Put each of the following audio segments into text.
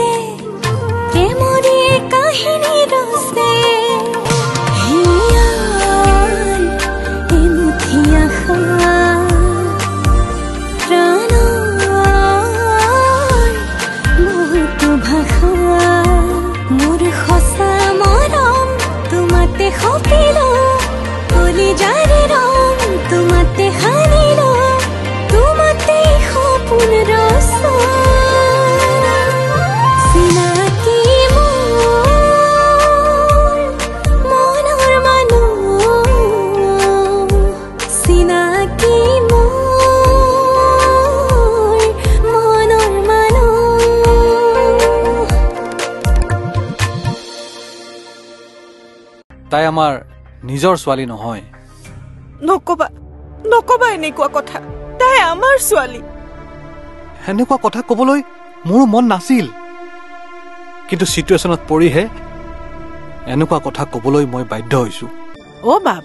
বুকুতে প্ৰেমৰে কাহিনী ৰচে হিয়াৰ এমুঠি আশা প্ৰাণৰ বহুতো ভাষা মোৰ সঁচা মৰম তোমাতে সপিলো কলিজাৰে ৰং তোমাতে সানিলো তোমাতে সপোন ৰচা চিনাকি মোৰ মনৰ মানুহ চিনাকি মোৰ মনৰ মানুহ তাই আমাৰ নিজৰ ছোৱালী নহয়। নকবা নকবা এনেকুৱা কথা, তাই আমাৰ ছোৱালী। সেনেকুৱা কথা ক'বলৈ মোৰো মন নাছিল, কিন্তু চিটুৱেশ্যনত পৰিহে এনেকুৱা কথা ক'বলৈ মই বাধ্য হৈছো। অ বাপ,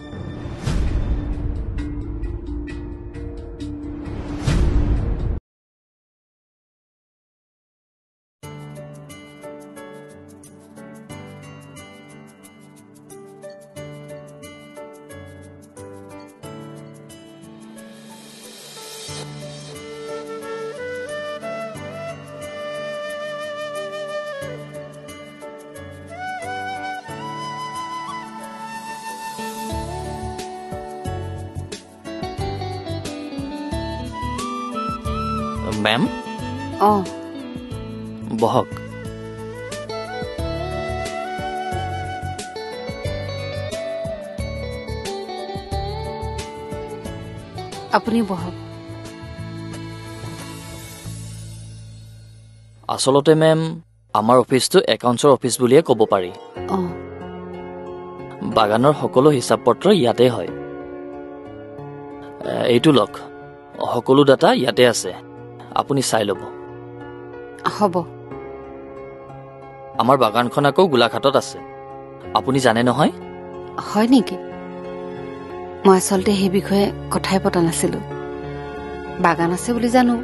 মেম বহক। আপুনি বহক। আচলতে মেম, আমাৰ অফিচটো একাউণ্টছৰ অফিচ বুলিয়ে ক'ব পাৰি। বাগানৰ সকলো হিচাপ পত্ৰ ইয়াতে হয়। এইটো লওক, সকলো ডাটা ইয়াতে আছে, আপুনি চাই ল'ব। হ'ব। আমাৰ বাগানখন আকৌ গোলাঘাটত আছে, আপুনি জানে নহয়? হয় নেকি? মই আচলতে সেই বিষয়ে কথাই পতা নাছিলো। বাগান আছে বুলি জানো,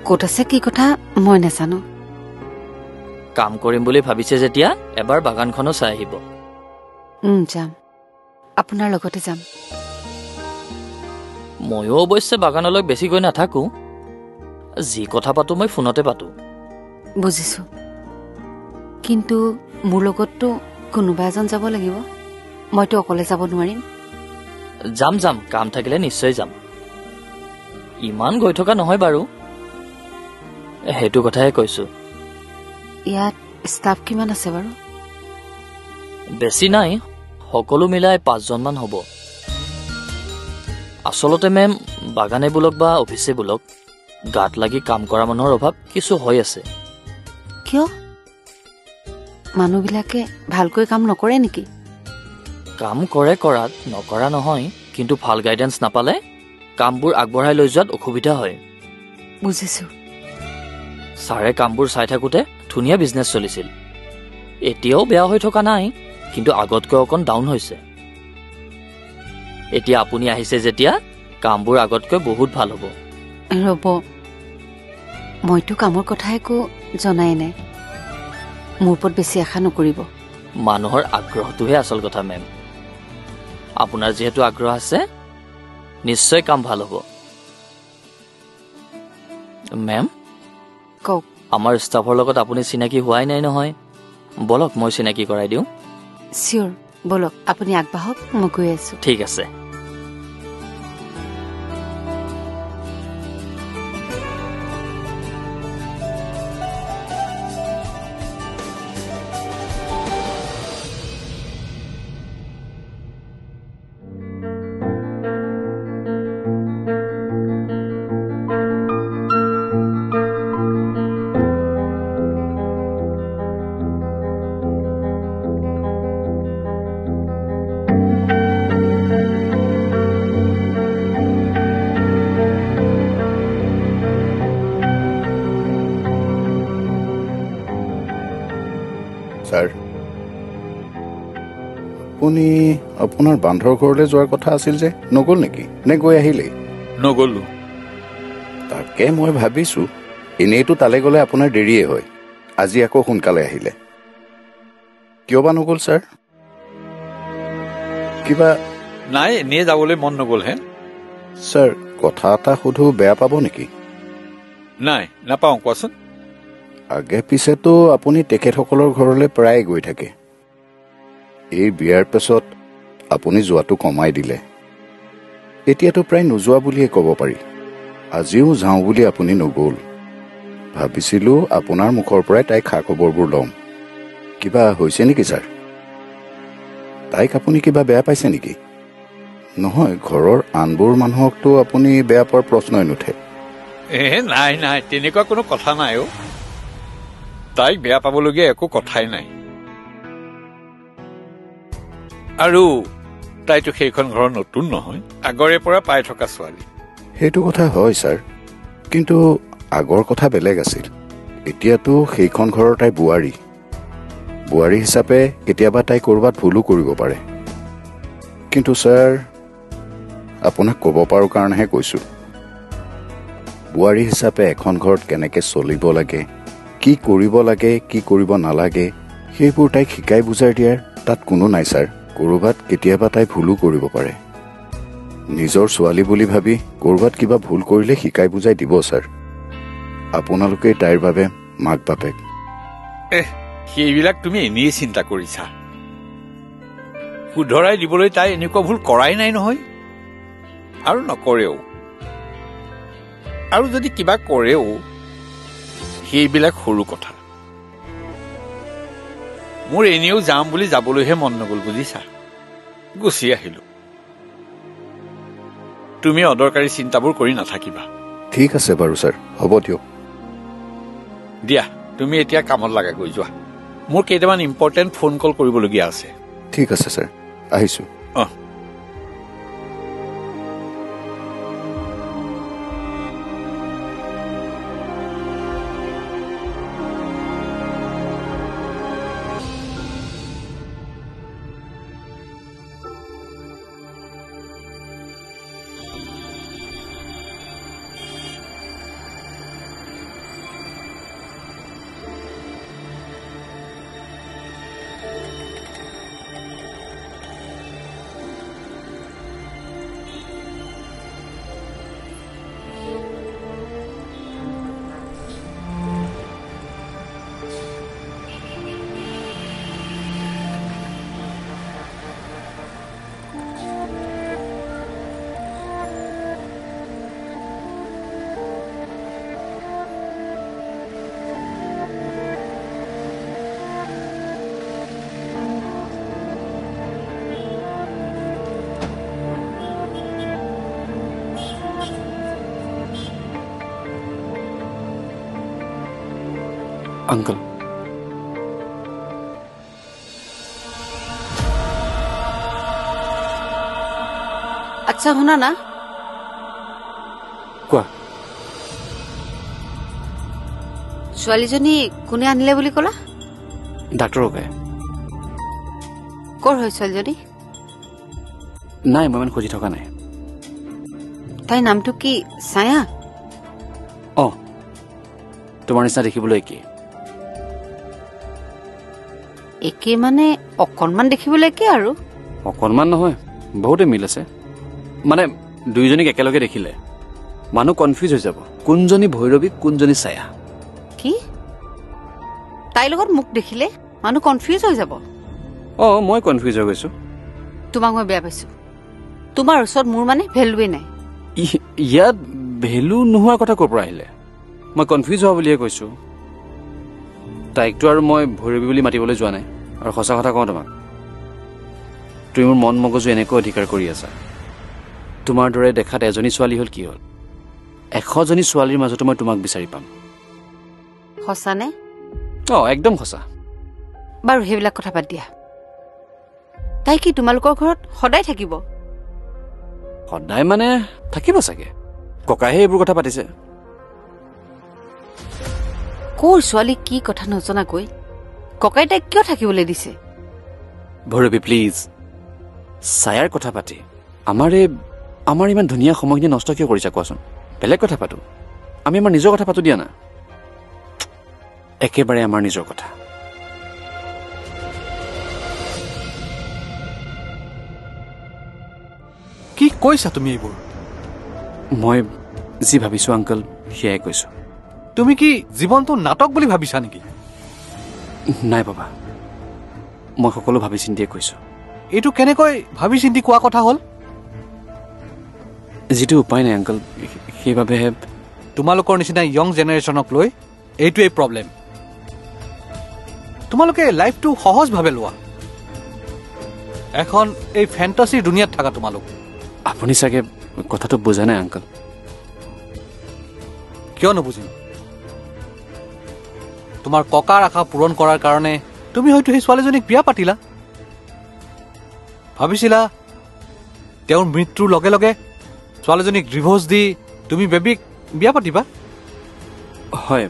ক'ত আছে কি কথা মই নাজানো। কাম কৰিম বুলি ভাবিছে যেতিয়া এবাৰ বাগানখনো চাই আহিব। যাম, আপোনাৰ লগতে যাম। ময়ো অৱশ্যে বাগানলৈ বেছিকৈ নাথাকো, যি কথা পাতো মই ফোনতে পাতো। বুজিছো, কিন্তু মোৰ লগততো কোনোবা এজন যাব লাগিব, মইতো অকলে যাব নোৱাৰিম। যাম যাম, কাম থাকিলে নিশ্চয় যাম। ইমান গৈ থকা নহয় বাৰু, সেইটো কথাহে কৈছো। ইয়াত ষ্টাফ কিমান আছে বাৰু? বেছি নাই, সকলো মিলাই 5জন মান হ'ব। আচলতে মেম, বাগানে বোলক বা অফিচে বোলক গাত লাগি কাম কৰা মানুহৰ অভাৱ কিছু হৈ আছে। কিয়? মানুহবিলাকে ভালকৈ কাম নকৰে নেকি? কাম কৰে, কৰাত নকৰা নহয়, কিন্তু ভাল গাইডেন্স নাপালে কামবোৰ আগবঢ়াই লৈ যোৱাত অসুবিধা হয়। বুজিছো। ছাৰে কামবোৰ চাই থাকোঁতে ধুনীয়া বিজনেছ চলিছিল। এতিয়াও বেয়া হৈ থকা নাই, কিন্তু আগতকৈ অকণ ডাউন হৈছে। এতিয়া আপুনি আহিছে যেতিয়া কামবোৰ আগতকৈ বহুত ভাল হ'ব। ৰ'ব, মইতো কামৰ কথা একো জনাই নাই। মোৰ ওপৰত বেছি আশা নকৰিব। মানুহৰ আগ্ৰহটোহে আচল কথা মেম। আপোনাৰ যিহেতু আগ্ৰহ আছে, নিশ্চয় কাম ভাল হ'ব। মেম, কওক। আমাৰ ষ্টাফৰ লগত আপুনি চিনাকি হোৱাই নাই নহয়, বলক মই চিনাকি কৰাই দিওঁ। চিয়'ৰ, বলক আপুনি আগবাঢ়ক, মই গৈ আছো। ঠিক আছে। ছাৰ, আপুনি আপোনাৰ বান্ধৰ ঘৰলৈ যোৱাৰ কথা আছিল যে, নগ'ল নেকি? নে গৈ আহিলেই? নগ'লো। তাকে মই ভাবিছোঁ, এনেইতো তালৈ গ'লে আপোনাৰ দেৰিয়ে হয়। আজি আকৌ সোনকালে আহিলে কিয় বা নগ'ল ছাৰ কিবা নাই এনেই যাবলৈ মন নগ'ল হে ছাৰ কথা এটা সুধো বেয়া পাব নেকি নাই নাপাওঁ কোৱাচোন আগে পিছেতো আপুনি তেখেতসকলৰ ঘৰলৈ প্ৰায় গৈ থাকে এই বিয়াৰ পিছত আপুনি যোৱাটো কমাই দিলে এতিয়াতো প্ৰায় নোযোৱা বুলিয়ে ক'ব পাৰি আজিও যাওঁ বুলি আপুনি নগ'ল ভাবিছিলোঁ আপোনাৰ মুখৰ পৰাই তাইৰ খা খবৰবোৰ ল'ম কিবা হৈছে নেকি ছাৰ তাইক আপুনি কিবা বেয়া পাইছে নেকি নহয় ঘৰৰ আনবোৰ মানুহকতো আপুনি বেয়া পোৱাৰ প্ৰশ্নই নুঠে নাই নাই তেনেকুৱা কোনো কথা নাই অ' তাইক বেয়া পাবলগীয়া একো কথাই নাই আৰু তাইতো সেইখন ঘৰৰ নতুন নহয় আগৰে পৰা পাই থকা ছোৱালী সেইটো কথা হয় ছাৰ কিন্তু আগৰ কথা বেলেগ আছিল এতিয়াতো সেইখন ঘৰৰ তাই বোৱাৰী হিচাপে কেতিয়াবা তাই ক'ৰবাত ভুলো কৰিব পাৰে কিন্তু ছাৰ আপোনাক ক'ব পাৰোঁ কাৰণেহে কৈছোঁ বোৱাৰী হিচাপে এখন ঘৰত কেনেকৈ চলিব লাগে কি কৰিব লাগে কি কৰিব নালাগে সেইবোৰ তাইক শিকাই বুজাই দিয়াৰ তাত কোনো নাই ছাৰ ক'ৰবাত কেতিয়াবা তাই ভুলো কৰিব পাৰে নিজৰ ছোৱালী বুলি ভাবি ক'ৰবাত কিবা ভুল কৰিলে শিকাই বুজাই দিব ছাৰ আপোনালোকে তাইৰ বাবে মাক বাপেক সেইবিলাক তুমি এনেই চিন্তা কৰিছা শুধৰাই দিবলৈ তাই এনেকুৱা ভুল কৰাই নাই নহয় আৰু নকৰেও আৰু যদি কিবা কৰেও সেইবিলাক সৰু কথা মোৰ এনেও যাম বুলি যাবলৈহে মন নগ'ল বুজিছা গুচি আহিলো তুমি অদৰকাৰী চিন্তাবোৰ কৰি নাথাকিবা ঠিক আছে বাৰু ছাৰ হ'ব দিয়ক দিয়া তুমি এতিয়া কামত লাগা গৈ যোৱা মোৰ কেইটামান ইম্পৰ্টেণ্ট ফোন কল কৰিবলগীয়া আছে ঠিক আছে ছাৰ আহিছোঁ অঁ আংকল আচ্ছা শুনা না কোৱা ছোৱালীজনী কোনে আনিলে বুলি ক'লা ডাক্তৰকে ক'ৰ হয় ছোৱালীজনী নাই মই ইমান খুজি থকা নাই তাইৰ নামটো কি ছায়া অঁ তোমাৰ নিচিনা দেখিবলৈ একেই একে মানে অকণমান দেখিবলৈ একে আৰু অকণমান নহয় বহুতে মিল আছে মানে দুইজনীক একেলগে দেখিলে মানুহ কনফিউজ হৈ যাব কোনজনী ভৈৰৱী কোনজনী ছায়া কি তাইৰ লগত মোক দেখিলে মানুহ কনফিউজ হৈ যাব অঁ মই কনফিউজ হৈ গৈছোঁ তোমাক মই বেয়া পাইছো তোমাৰ ওচৰত মোৰ মানে ভেলুৱে নাই ইয়াত ভেলু নোহোৱাৰ কথা ক'ৰ পৰা আহিলে মই কনফিউজ হোৱা বুলিয়ে কৈছোঁ তাইকতো আৰু মই ভৈৰৱী বুলি মাতিবলৈ যোৱা নাই আৰু সঁচা কথা কওঁ তোমাক তুমি মোৰ মন মগজু এনেকৈ অধিকাৰ কৰি আছা তোমাৰ দৰে দেখাত এজনী ছোৱালী হ'ল কি হ'ল 100জনী ছোৱালীৰ মাজতো মই তোমাক বিচাৰি পাম সঁচানে অঁ একদম সঁচা বাৰু সেইবিলাক কথা বাদ দিয়া তাই কি তোমালোকৰ ঘৰত সদায় থাকিব সদায় মানে থাকিব চাগে ককাইহে এইবোৰ কথা পাতিছে ক'ৰ ছোৱালী কি কথা নজনাকৈ ককাই তাইক কিয় থাকিবলৈ দিছে ভৈৰৱী প্লিজ ছায়াৰ কথা পাতি আমাৰ ইমান ধুনীয়া সময়খিনি নষ্ট কিয় কৰিছা কোৱাচোন বেলেগ কথা পাতো আমি আমাৰ নিজৰ কথা পাতো দিয়া না একেবাৰে আমাৰ নিজৰ কথা। কি কৈছা তুমি এইবোৰ? মই যি ভাবিছোঁ আংকল সেয়াই কৈছোঁ। তুমি কি জীৱনটো নাটক বুলি ভাবিছা নেকি? নাই বাবা, মই সকলো ভাবি চিন্তিয়ে কৈছোঁ। এইটো কেনেকৈ ভাবি চিন্তি কোৱা কথা হ'ল? যিটো উপায় নাই আংকল, সেইবাবেহে। তোমালোকৰ নিচিনা য়ং জেনেৰেশ্যনক লৈ এইটোৱেই প্ৰব্লেম। তোমালোকে লাইফটো সহজভাৱে লোৱা। এখন এই ফেণ্টাচিৰ দুনিয়াত থাকা তোমালোক। আপুনি চাগে কথাটো বুজা নাই আংকল। কিয় নুবুজিম? তোমাৰ ককাৰ আশা পূৰণ কৰাৰ কাৰণে তুমি হয়তো সেই ছোৱালীজনীক বিয়া পাতিলা। ভাবিছিলা তেওঁৰ মৃত্যুৰ লগে লগে ছোৱালীজনীক ডিভোৰ্চ দি তুমি বেবীক বিয়া পাতিবা। হয়,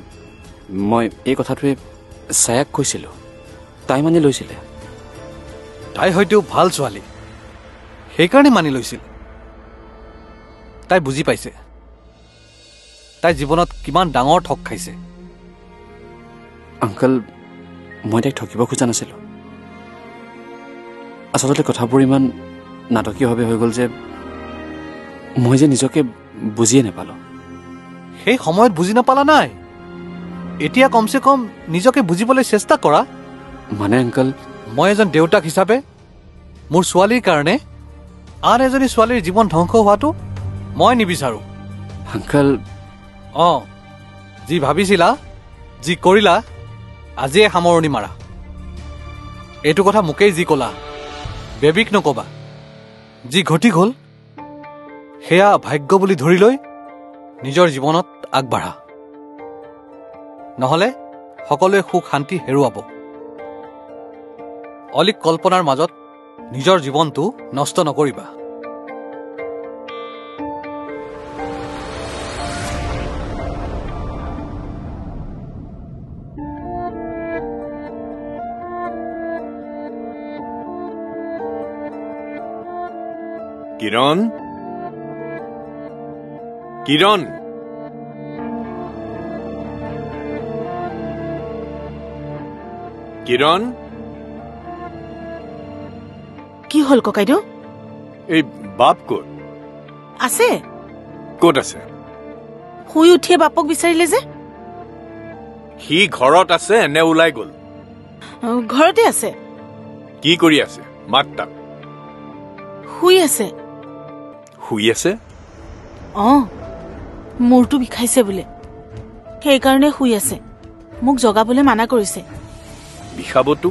মই এই কথাটোৱে ছায়াক কৈছিলোঁ, তাই মানি লৈছিলে। তাই হয়তো ভাল ছোৱালী, সেইকাৰণে মানি লৈছিল। তাই বুজি পাইছে তাই জীৱনত কিমান ডাঙৰ ঠগ খাইছে। আংকল, মই তাইক ঠকিব খোজা নাছিলোঁ। আচলতে কথাবোৰ ইমান নাটকীয়ভাৱে হৈ গ'ল যে মই যে নিজকে বুজিয়ে নাপালোঁ। সেই সময়ত বুজি নাপালা নাই, এতিয়া কমচে কম নিজকে বুজিবলৈ চেষ্টা কৰা। মানে আংকল, মই এজন দেউতাক হিচাপে মোৰ ছোৱালীৰ কাৰণে আন এজনী ছোৱালীৰ জীৱন ধ্বংস হোৱাটো মই নিবিচাৰোঁ। আংকল, যি ভাবিছিলা, যি কৰিলা, আজিয়ে সামৰণি মাৰা। এইটো কথা মোকেই যি ক'লা, বেবীক নক'বা। যি ঘটি গ'ল সেয়া ভাগ্য বুলি ধৰি লৈ নিজৰ জীৱনত আগবাঢ়া, নহ'লে সকলোৱে সুখ শান্তি হেৰুৱাব। অলিক কল্পনাৰ মাজত নিজৰ জীৱনটো নষ্ট নকৰিবা। কিৰণ, কিৰণ, কিৰণ, কি হ'ল ককাইদেউ? এই বাপ ক'ত? আছে। ক'ত আছে? শুই উঠিয়ে বাপক বিচাৰিলে যে। সি ঘৰত আছে নে ওলাই গ'ল? ঘৰতে আছে। কি কৰি আছে? মাত তাক। শুই আছে। শুই আছে? মূৰটো বিষাইছে বোলে, সেইকাৰণে শুই আছে। মোক জগাবলৈ মানা কৰিছে। বিষাবতো।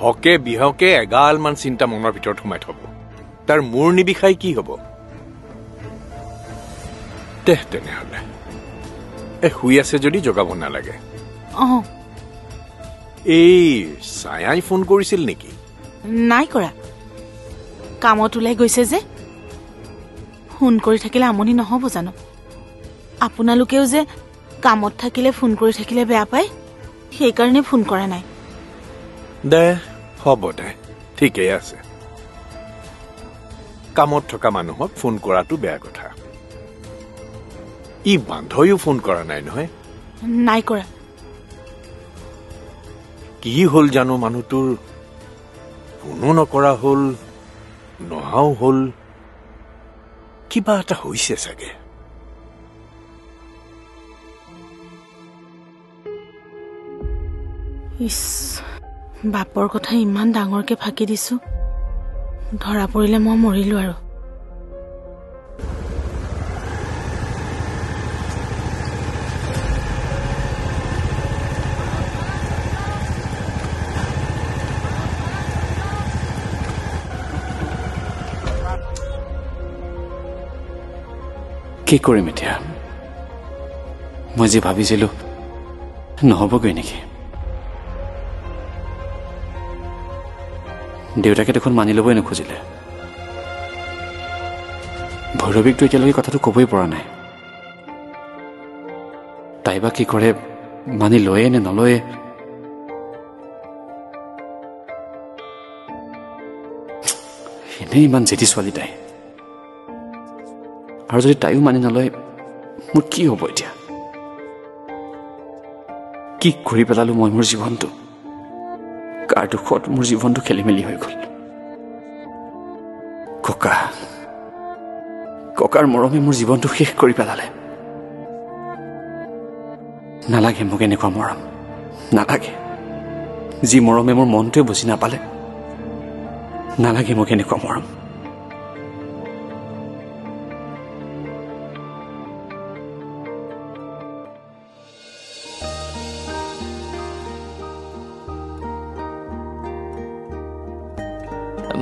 হকে বিহকে এগালমান চিন্তা মনৰ ভিতৰত সোমাই থব। তাৰ মূৰ নিবিষাই কি হ'ব? তেনেহ'লে শুই আছে যদি জগাব নালাগে। এই ছায়াই ফোন কৰিছিল নেকি? নাই কৰা, কামত ওলাই গৈছে যে। ফোন কৰি থাকিলে আমনি নহ'ব জানো? আপোনালোকেও যে কামত থাকিলে ফোন কৰি থাকিলে বেয়া পায়, সেইকাৰণে ফোন কৰা নাই। দে হ'ব দে, ঠিকেই আছে। কামত থকা মানুহক ফোন কৰাটো বেয়া কথা। ই বান্ধয়ো ফোন কৰা নাই নহয়? নাই কৰা। কি হ'ল জানো মানুহটোৰ? ফোনো নকৰা হ'ল, নহাও হ'ল। কিবা এটা হৈছে চাগে। বাপৰ কথা ইমান ডাঙৰকে ফাঁকি দিছো, ধৰা পৰিলে মই মৰিলো আৰু। কি কৰিম এতিয়া? মই যি ভাবিছিলো নহ'বগৈ নেকি? দেউতাকে দেখোন মানি ল'বই নোখোজিলে। ভৈৰৱীকতো এতিয়ালৈকে কথাটো ক'বই পৰা নাই। তাই বা কি কৰে, মানি লয়ে নে নলয়ে? এনেই ইমান জেদি ছোৱালী তাই। আৰু যদি তাইও মানি নলয়, মোৰ কি হ'ব এতিয়া? কি কৰি পেলালো মই মোৰ জীৱনটো কাৰ দুখত মোৰ জীৱনটো খেলি মেলি হৈ গ'ল ককাৰ মৰমে মোৰ জীৱনটো শেষ কৰি পেলালে নালাগে মোক এনেকুৱা মৰম নালাগে যি মৰমে মোৰ মনটোৱে বুজি নাপালে নালাগে মোক এনেকুৱা মৰম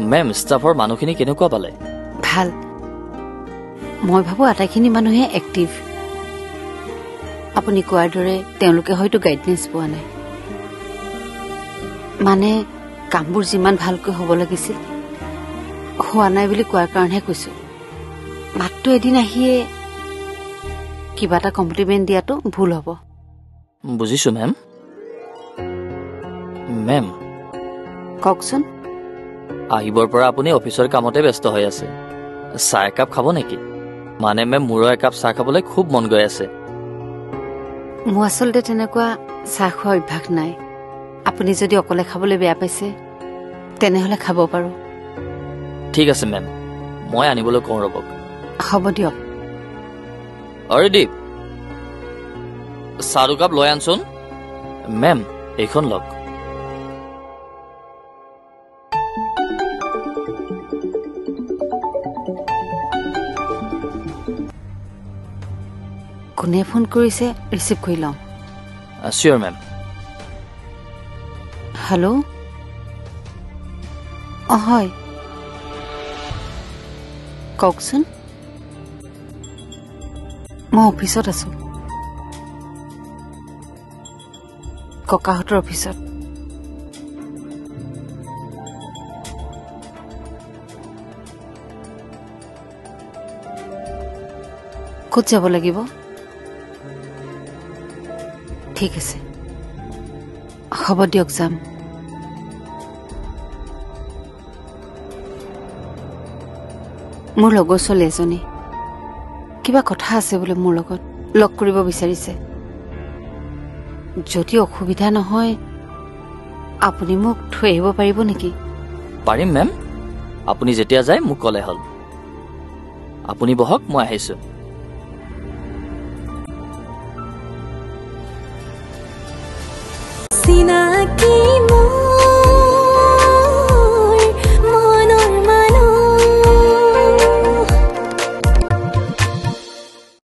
মেম ষ্টাফৰ মানুহখিনি কেনেকুৱা পালে ভাল মই ভাবো আটাইখিনি মানুহে এক্টিভ আপুনি কোৱাৰ দৰে তেওঁলোকে হয়তো গাইডেন্স পোৱা নাই মানে কামবোৰ যিমান ভালকৈ হ'ব লাগিছিল হোৱা নাই বুলি কোৱাৰ কাৰণেহে কৈছো মাত্ৰ এদিন আহিয়ে কিবা এটা কমপ্লিমেণ্ট দিয়াটো ভুল হ'ব বুজিছো মেম মেম কওকচোন আহিবৰ পৰা আপুনি অফিচৰ কামতে ব্যস্ত হৈ আছে চাহ একাপ খাব নেকি মানে মেম মোৰো একাপ চাহ খাবলৈ খুব মন গৈ আছে মোৰ আচলতে তেনেকুৱা চাহ খোৱা অভ্যাস নাই আপুনি যদি অকলে খাবলৈ বেয়া পাইছে তেনেহ'লে খাব পাৰো ঠিক আছে মেম মই আনিবলৈ কওঁ ৰ'বক হ'ব দিয়ক অৰে দীপ চাহ দুকাপ লৈ আনচোন মেম এইখন লওক কোনে ফোন কৰিছে ৰিচিভ কৰি লওঁ চিয়'ৰ মেম হেল্ল' অঁ হয় কওকচোন মই অফিচত আছো ককাহঁতৰ অফিচত ক'ত যাব লাগিব ঠিক আছে হ'ব দিয়ক যাম মোৰ লগৰ ছোৱালী এজনী কিবা কথা আছে বোলে মোৰ লগত লগ কৰিব বিচাৰিছে যদি অসুবিধা নহয় আপুনি মোক থৈ আহিব পাৰিব নেকি পাৰিম মেম আপুনি যেতিয়া যায় মোক ক'লে হ'ল আপুনি বহক মই আহিছোঁ